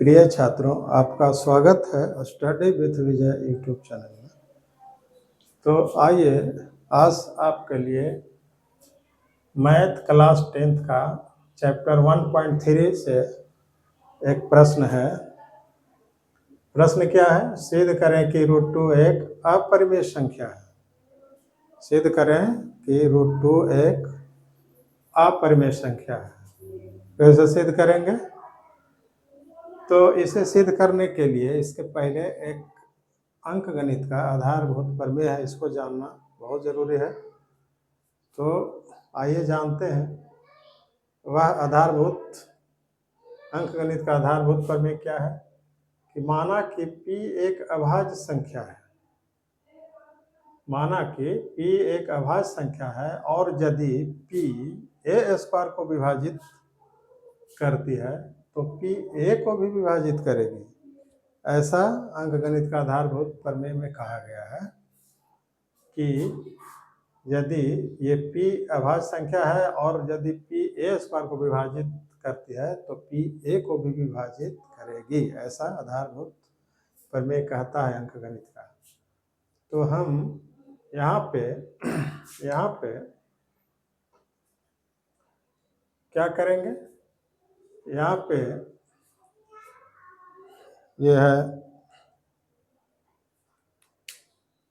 प्रिय छात्रों, आपका स्वागत है study with Vijay YouTube channel में। तो आइए आज आपके लिए मैथ क्लास 10th का चैप्टर 1.3 से एक प्रश्न है। प्रश्न क्या है? सिद्ध करें कि √2 एक अपरिमेय संख्या है। सिद्ध करें कि √2 एक अपरिमेय संख्या है। कैसे सिद्ध करेंगे? तो इसे सिद्ध करने के लिए इसके पहले एक अंकगणित का आधारभूत प्रमेय है, इसको जानना बहुत ज़रूरी है। तो आइए जानते हैं वह आधारभूत अंकगणित का आधारभूत प्रमेय क्या है। कि माना कि p एक अभाज्य संख्या है। माना कि p एक अभाज्य संख्या है और यदि p a² को विभाजित करती है तो p a को भी विभाजित करेगी। ऐसा अंकगणित का आधारभूत प्रमेय में कहा गया है कि यदि ये p अभाज्य संख्या है और यदि p a² को विभाजित करती है तो p a को भी विभाजित करेगी। ऐसा आधारभूत प्रमेय कहता है अंकगणित का। तो हम यहाँ पे क्या करेंगे? यहाँ पे ये है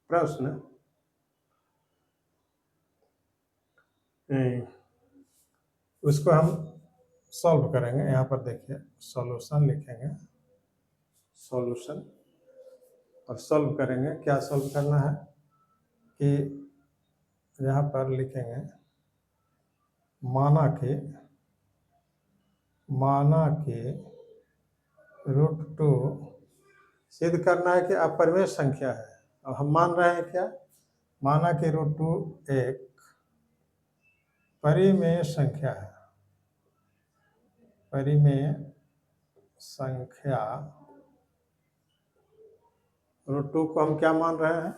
प्रश्न। उसको हम सॉल्व करेंगे। यहाँ पर देखिए सॉल्यूशन लिखेंगे, सॉल्यूशन, और सॉल्व करेंगे। क्या सॉल्व करना है कि यहाँ पर लिखेंगे माना कि √2 सिद्ध करना है कि अपरिमेय संख्या है। और हम मान रहे हैं क्या? माना कि √2 एक परिमेय संख्या है। परिमेय संख्या √2 को हम क्या मान रहे हैं?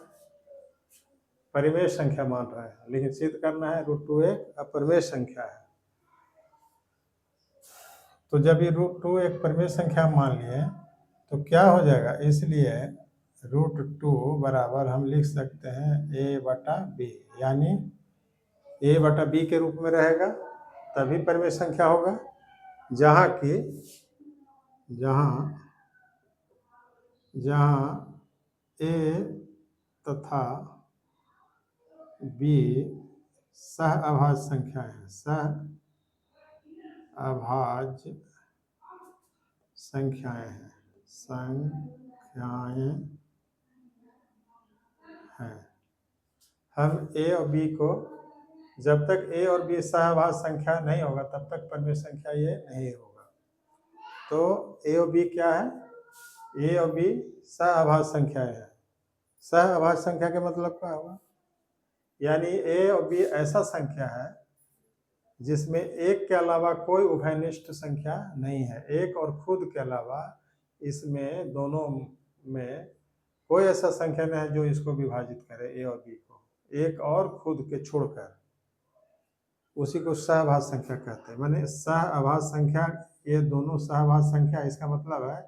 परिमेय संख्या मान रहे हैं। लेकिन सिद्ध करना है √2 एक अपरिमेय संख्या है। तो जब ये √2 एक परिमेय संख्या मान लिए तो क्या हो जाएगा? इसलिए √2 बराबर हम लिख सकते हैं a/b, यानी a/b के रूप में रहेगा, तभी परिमेय संख्या होगा। जहाँ a तथा b सह-अभाज्य संख्याएं हैं। सह-अभाज्य संख्याएं हैं। हम a और b को, जब तक a और b सह-अभाज्य संख्या नहीं होगा तब तक परिमेय संख्या ये नहीं होगा। तो a और b क्या है? a और b सह-अभाज्य संख्याएं हैं। सह-अभाज्य संख्या के मतलब क्या होगा? यानी a और b ऐसा संख्या है जिसमें एक के अलावा कोई उभयनिष्ठ संख्या नहीं है। एक और खुद के अलावा इसमें दोनों में कोई ऐसा संख्या नहीं है जो इसको विभाजित करे, a और b को। एक और खुद के छोड़कर, उसी को सहअभाज्य संख्या कहते हैं। माने सहअभाज्य संख्या, ये दोनों सहअभाज्य संख्या, इसका मतलब है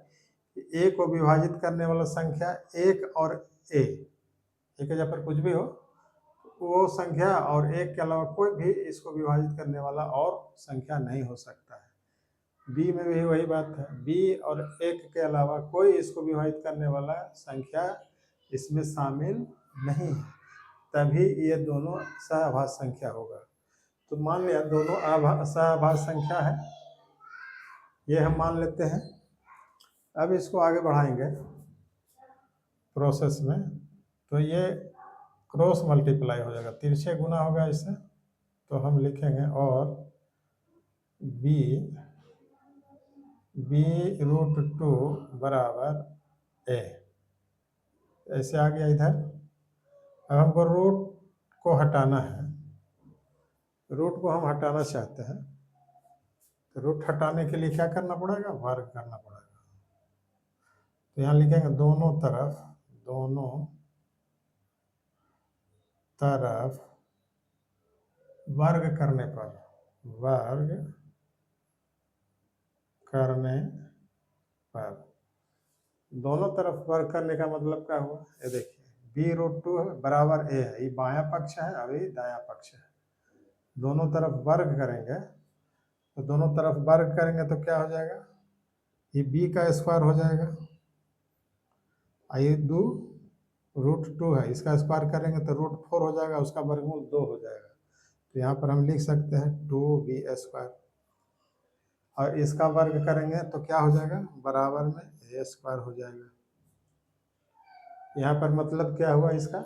कि a को विभाजित करने वाला संख्या एक और a, एक जगह पर कुछ भी हो वो संख्या, और एक के अलावा कोई भी इसको विभाजित करने वाला और संख्या नहीं हो सकता है। b में भी वही बात है। b और एक के अलावा कोई इसको विभाजित करने वाला संख्या इसमें शामिल नहीं है, तभी ये दोनों सहअभाज्य संख्या होगा। तो मान लिया दोनों सहअभाज्य संख्या है, ये हम मान लेते हैं। अब इसको आगे बढ़ाएंगे प्रोसेस में, तो ये क्रॉस मल्टीप्लाई हो जाएगा, तिरछे गुना होगा इससे। तो हम लिखेंगे और b √2 बराबर a, ऐसे आ गया इधर। अब हमको रूट को हटाना है, रूट को हम हटाना चाहते हैं। तो रूट हटाने के लिए क्या करना पड़ेगा? वर्ग करना पड़ेगा। तो यहाँ लिखेंगे दोनों तरफ वर्ग करने स्क्वायर। दोनों तरफ वर्ग करने का मतलब क्या हुआ, ये देखिए b√2 बराबर a है, ये बायां पक्ष है और ये दायां पक्ष है। दोनों तरफ वर्ग करेंगे तो दोनों तरफ वर्ग करेंगे तो क्या हो जाएगा, ये b का स्क्वायर हो जाएगा, ये √2 है, इसका स्क्वायर करेंगे तो √4 हो जाएगा, उसका वर्गमूल 2 हो जाएगा। तो यहाँ पर हम लिख सकते हैं 2b², और इसका वर्ग करेंगे तो क्या हो जाएगा, बराबर में a² हो जाएगा। यहाँ पर मतलब क्या हुआ इसका,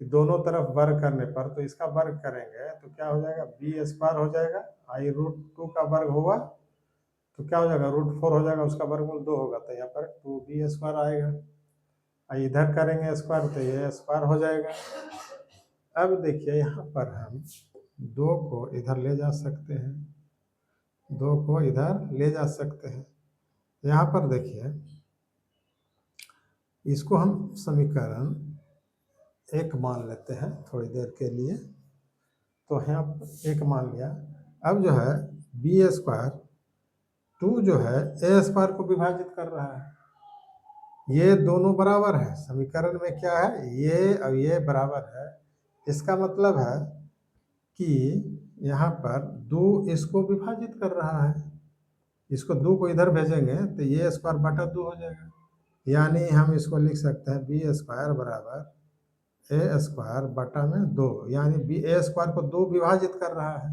कि दोनों तरफ वर्ग करने पर, तो इसका वर्ग करेंगे तो क्या हो जाएगा, b² हो जाएगा, आई √2 का वर्ग हुआ तो क्या हो जाएगा, √4 हो जाएगा, उसका वर्गमूल 2 होगा, तो यहाँ पर 2b² आएगा। इधर करेंगे स्क्वायर तो ये स्क्वायर हो जाएगा। अब देखिए यहाँ पर हम 2 को इधर ले जा सकते हैं, 2 को इधर ले जा सकते हैं। यहाँ पर देखिए इसको हम समीकरण 1 मान लेते हैं थोड़ी देर के लिए, तो यहाँ 1 मान लिया। अब जो है b², 2 जो है a² को विभाजित कर रहा है, ये दोनों बराबर है। समीकरण में क्या है, ये और ये बराबर है, इसका मतलब है कि यहाँ पर 2 इसको विभाजित कर रहा है, इसको 2 को इधर भेजेंगे तो ये a²/2 हो जाएगा। यानी हम इसको लिख सकते हैं b² बराबर a²/2, यानी a² को 2 विभाजित कर रहा है,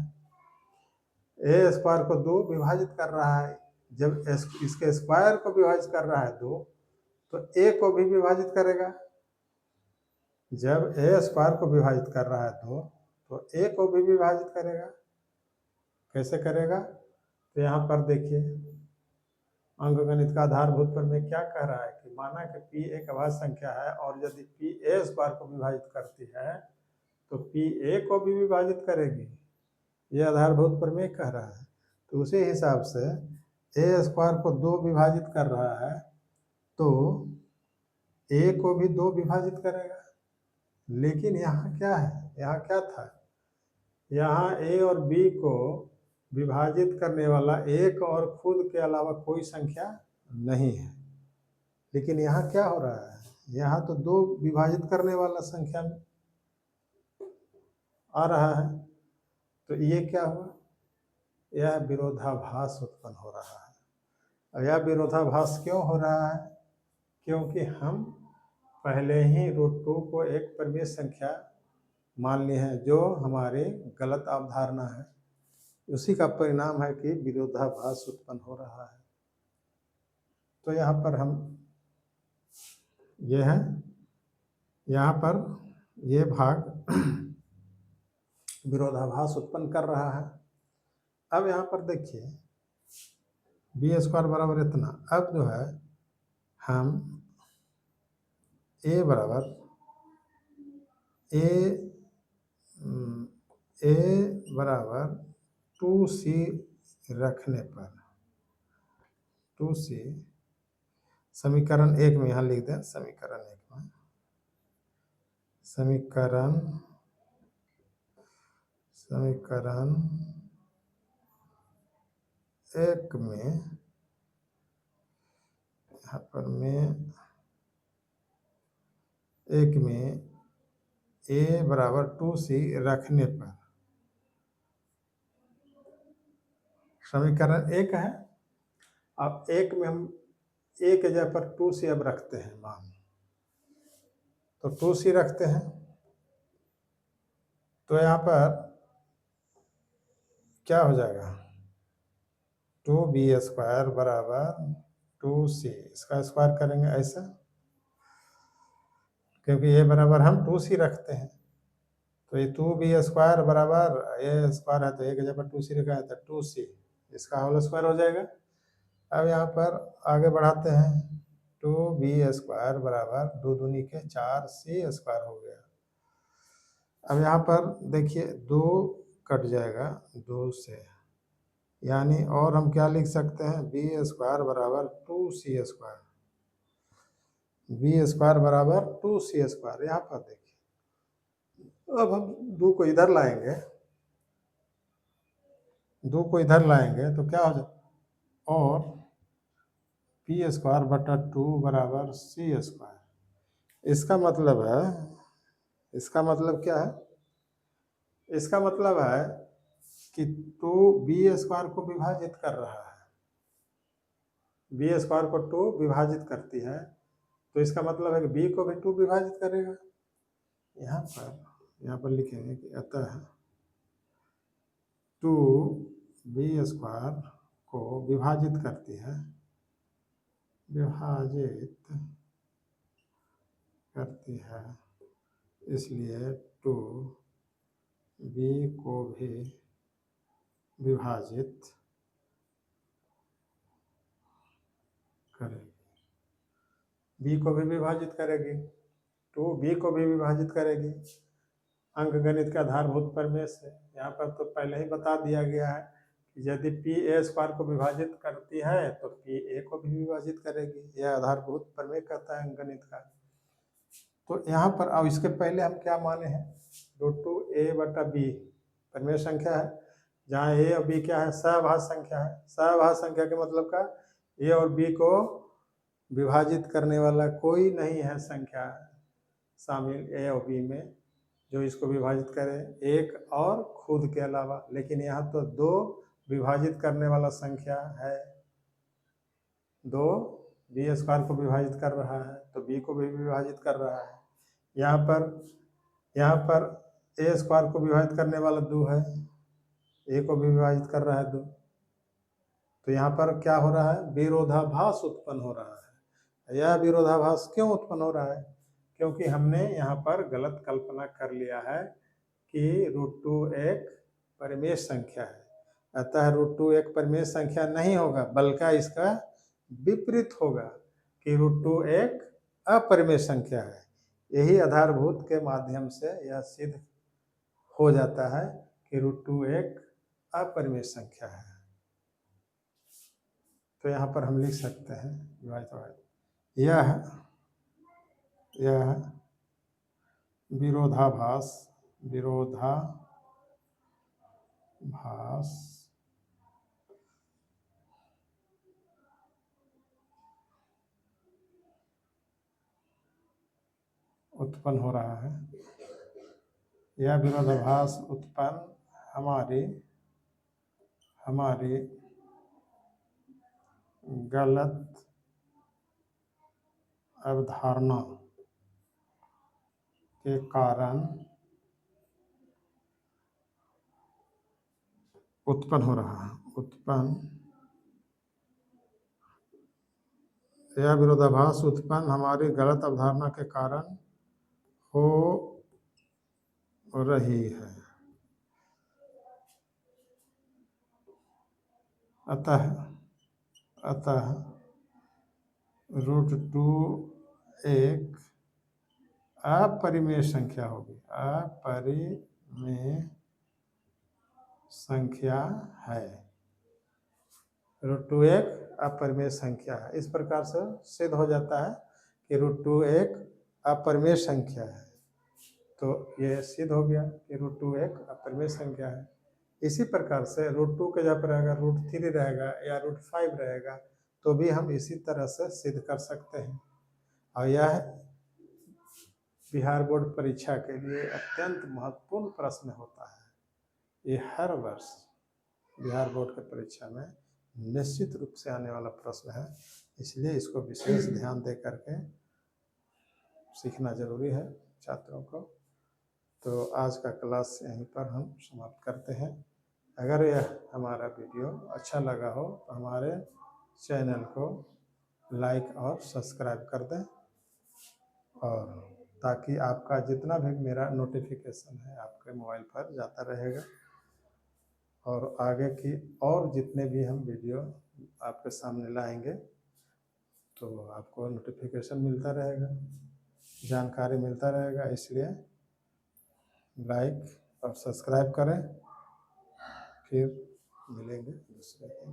a² को 2 विभाजित कर रहा है। जब इसके स्क्वायर को विभाजित कर रहा है 2, तो a को भी विभाजित करेगा। जब a² को विभाजित कर रहा है 2, तो a को भी विभाजित करेगा। कैसे करेगा, तो यहाँ पर देखिए अंकगणित का आधारभूत पर में क्या कह रहा है कि माना कि p एक अभाज्य संख्या है और यदि p a² को विभाजित करती है तो p a को भी विभाजित करेगी, ये आधारभूत पर में कह रहा है। तो उसी हिसाब से a² को 2 विभाजित कर रहा है तो a को भी 2 विभाजित करेगा। लेकिन यहाँ क्या है, यहाँ क्या था, यहाँ a और b को विभाजित करने वाला एक और खुद के अलावा कोई संख्या नहीं है। लेकिन यहाँ क्या हो रहा है, यहाँ तो 2 विभाजित करने वाला संख्या में आ रहा है, तो ये क्या हुआ, यह विरोधाभास उत्पन्न हो रहा है। और यह विरोधाभास क्यों हो रहा है, क्योंकि हम पहले ही √2 को एक परिमेय संख्या मान ली है, जो हमारी गलत अवधारणा है। उसी का परिणाम है कि विरोधाभास उत्पन्न हो रहा है। तो यहाँ पर हम ये है, यहाँ पर ये भाग विरोधाभास उत्पन्न कर रहा है। अब यहाँ पर देखिए b² बराबर इतना। अब जो है हम a बराबर a 2c रखने पर, 2c समीकरण 1 में यहाँ लिख दें, समीकरण 1 में, समीकरण 1 में यहाँ पर में 1 में a बराबर 2c रखने पर, समीकरण 1 है। अब 1 में हम a के जगह पर 2c अब रखते हैं मान, तो 2c रखते हैं, तो यहाँ पर क्या हो जाएगा, 2b² बराबर 2c, इसका स्क्वायर करेंगे ऐसा, क्योंकि a बराबर हम 2c रखते हैं, तो ये 2b² बराबर a² है, तो a के जगह पर 2c रखा है तो 2c, इसका होल स्क्वायर हो जाएगा। अब यहाँ पर आगे बढ़ाते हैं, 2b² बराबर 2 दूनी के 4c² हो गया। अब यहाँ पर देखिए 2 कट जाएगा 2 से, यानी और हम क्या लिख सकते हैं, b² बराबर 2c², b² बराबर 2c²। यहाँ पर देखिए अब हम 2 को इधर लाएंगे, 2 को इधर लाएंगे तो क्या हो जाए, और पी स्क्वायर बटा 2 बराबर सी स्क्वायर। इसका मतलब है, इसका मतलब क्या है? इसका मतलब है कि 2b स्क्वायर को विभाजित कर रहा है, बी स्क्वायर को 2 विभाजित करती है, तो इसका मतलब है कि b को भी 2 विभाजित करेगा। यहाँ पर लिखेंगे कि अतः 2b स्क्वायर को विभाजित करती है, विभाजित करती है, इसलिए 2b को भी विभाजित करेगी, b को भी विभाजित करेगी, 2b को भी विभाजित करेगी। अंकगणित का आधारभूत प्रमेय से यहाँ पर तो पहले ही बता दिया गया है कि यदि पी ए स्क्वायर को विभाजित करती है तो पी ए को भी विभाजित करेगी। यह आधारभूत प्रमेय कहता है अंकगणित का। तो यहाँ पर अब इसके पहले हम क्या माने हैं, √2a/b प्रमेय संख्या है, जहाँ ए और बी क्या है, सहभाज्य संख्या है। सहभाज्य संख्या के मतलब का ए और बी को विभाजित करने वाला कोई नहीं है संख्या शामिल ए और बी में जो इसको विभाजित करे, एक और खुद के अलावा। लेकिन यहाँ तो 2 विभाजित करने वाला संख्या है, 2 बी स्क्वायर को विभाजित कर रहा है तो बी को भी विभाजित कर रहा है। यहाँ पर ए स्क्वायर को विभाजित करने वाला 2 है, ए को भी विभाजित कर रहा है 2। तो यहाँ पर क्या हो रहा है, विरोधाभास उत्पन्न हो रहा है। यह विरोधाभास क्यों उत्पन्न हो रहा है? क्योंकि हमने यहाँ पर गलत कल्पना कर लिया है कि √2 एक परिमेय संख्या है, अतः √2 एक परिमेय संख्या नहीं होगा, बल्कि इसका विपरीत होगा कि √2 एक अपरिमेय संख्या है। यही आधारभूत के माध्यम से यह सिद्ध हो जाता है कि √2 एक अपरिमेय संख्या है। तो यहाँ पर हम लिख सकते हैं यह विरोधाभास उत्पन्न हो रहा है। यह विरोधाभास उत्पन्न हमारी गलत अवधारणा के कारण उत्पन्न हो रहा है। यह विरोधाभास उत्पन्न हमारी गलत अवधारणा के कारण हो रही है। अतः √2 एक अपरिमेय संख्या होगी, अपरिमेय संख्या है। √2 एक अपरिमेय संख्या है। इस प्रकार से सिद्ध हो जाता है कि √2 एक अपरिमेय संख्या है। तो ये सिद्ध हो गया कि √2 एक अपरिमेय संख्या है। इसी प्रकार से √2 के जगह पर अगर √3 रहेगा या √5 रहेगा तो भी हम इसी तरह से सिद्ध कर सकते हैं। और यह बिहार बोर्ड परीक्षा के लिए अत्यंत महत्वपूर्ण प्रश्न होता है। ये हर वर्ष बिहार बोर्ड के परीक्षा में निश्चित रूप से आने वाला प्रश्न है, इसलिए इसको विशेष ध्यान दे करके सीखना जरूरी है छात्रों को। तो आज का क्लास यहीं पर हम समाप्त करते हैं। अगर यह हमारा वीडियो अच्छा लगा हो तो हमारे चैनल को लाइक और सब्सक्राइब कर दें, और ताकि आपका जितना भी मेरा नोटिफिकेशन है आपके मोबाइल पर जाता रहेगा, और आगे की और जितने भी हम वीडियो आपके सामने लाएंगे तो आपको नोटिफिकेशन मिलता रहेगा, जानकारी मिलता रहेगा। इसलिए लाइक और सब्सक्राइब करें। फिर मिलेंगे दूसरे दिन।